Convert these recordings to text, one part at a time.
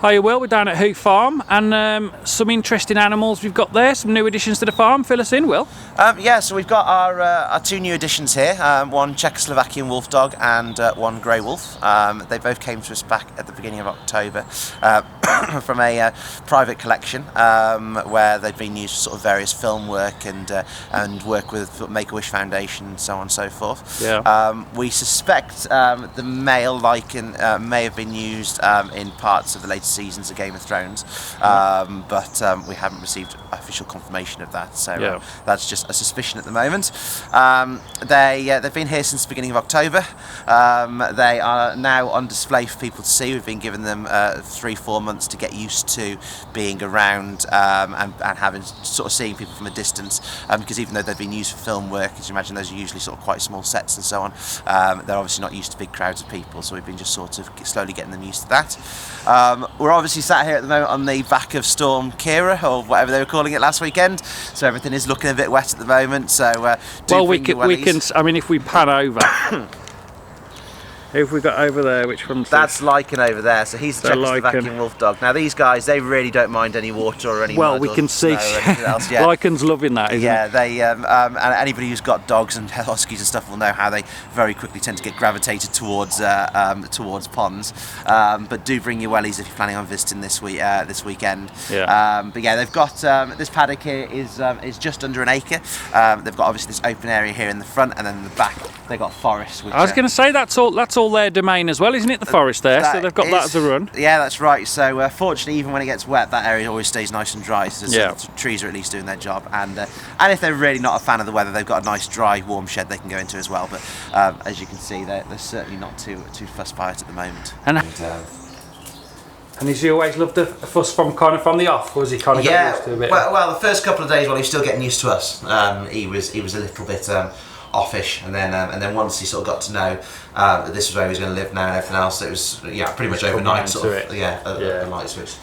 Hiya Will, we're down at Who Farm and some interesting animals we've got there, some new additions to the farm. Fill us in, Will. Yeah, so we've got our two new additions here, one Czechoslovakian wolf dog and one grey wolf. They both came to us back at the beginning of October from a private collection where they've been used for sort of various film work and work with Make-A-Wish Foundation and so on and so forth. Yeah. We suspect the male Lycan may have been used in parts of the later seasons of Game of Thrones, but we haven't received official confirmation of that, so that's just a suspicion at the moment. They've been here since the beginning of October. They are now on display for people to see. We've been giving them 3-4 months to get used to being around and having sort of seeing people from a distance, because even though they've been used for film work, as you imagine, those are usually sort of quite small sets and so on, they're obviously not used to big crowds of people, so we've been just sort of slowly getting them used to that. We're obviously sat here at the moment on the back of Storm Kira, or whatever they were calling it last weekend, so everything is looking a bit wet at the moment. So we can. I mean, if we pan over, who have we got over there? Which one's that's Lycan over there. So he's the Czechoslovakian wolf dog. Now these guys, they really don't mind any water or any. Well, we can see. Else. Yeah. Lycan's loving that, isn't yeah, it? They and anybody who's got dogs and huskies and stuff will know how they very quickly tend to get gravitated towards ponds. But do bring your wellies if you're planning on visiting this weekend. Yeah. But yeah, they've got this paddock here is just under an acre. They've got obviously this open area here in the front, and then in the back they've got forest. Which, I was going to say that's all their domain as well, isn't it? The forest there, so they've got that as a run. Yeah, that's right. So fortunately, even when it gets wet, that area always stays nice and dry. So the trees are at least doing their job. And if they're really not a fan of the weather, they've got a nice, dry, warm shed they can go into as well. But as you can see, they're certainly not too fussed by it at the moment. And has he always loved the fuss from the off, or was he kind of got used to a bit? Well, the first couple of days while he was still getting used to us, he was a little bit offish, and then once he sort of got to know that this was where he was going to live now and everything else, it was pretty much overnight sort of a light switch.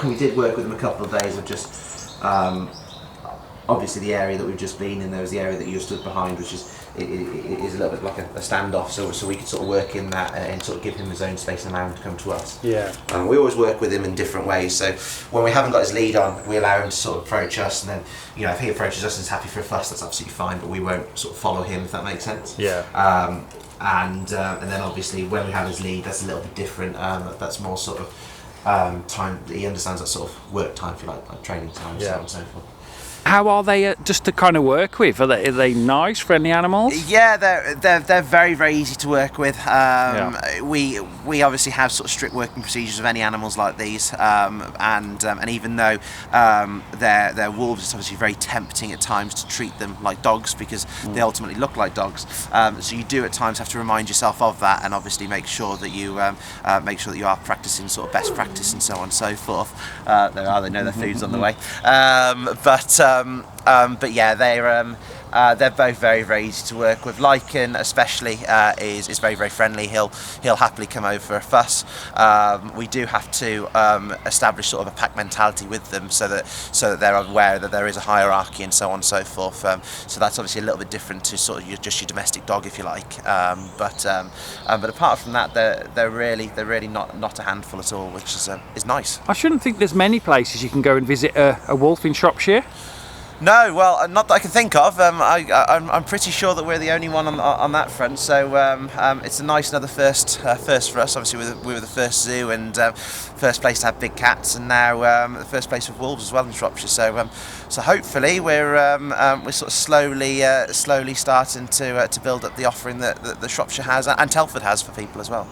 We did work with him a couple of days of just obviously the area that we've just been in. There was the area that you stood behind, which is a little bit like a standoff, so we could sort of work in that and sort of give him his own space and allow him to come to us. Yeah. We always work with him in different ways, so when we haven't got his lead on, we allow him to sort of approach us, and then if he approaches us and is happy for a fuss, that's absolutely fine, but we won't sort of follow him, if that makes sense. Yeah. And then obviously when we have his lead, that's a little bit different. That's more sort of time. He understands that sort of work time, if you like training time, so on and so forth. How are they just to kind of work with? Are they nice, friendly animals? Yeah, they're very, very easy to work with. We obviously have sort of strict working procedures of any animals like these, and even though they're wolves, it's obviously very tempting at times to treat them like dogs because they ultimately look like dogs. So you do at times have to remind yourself of that, and obviously make sure that you are practicing sort of best practice and so on and so forth. They know their food's on the way, but yeah, they're both very, very easy to work with. Lycan especially is very, very friendly. He'll happily come over for a fuss. We do have to establish sort of a pack mentality with them so that they're aware that there is a hierarchy and so on and so forth. So that's obviously a little bit different to sort of just your domestic dog, if you like. But apart from that, they're really not a handful at all, which is nice. I shouldn't think there's many places you can go and visit a wolf in Shropshire. No, well, not that I can think of. I'm pretty sure that we're the only one on that front. So it's a nice another first for us. Obviously, we were the first zoo and first place to have big cats, and now the first place with wolves as well in Shropshire. So hopefully we're sort of slowly starting to build up the offering that Shropshire has and Telford has for people as well.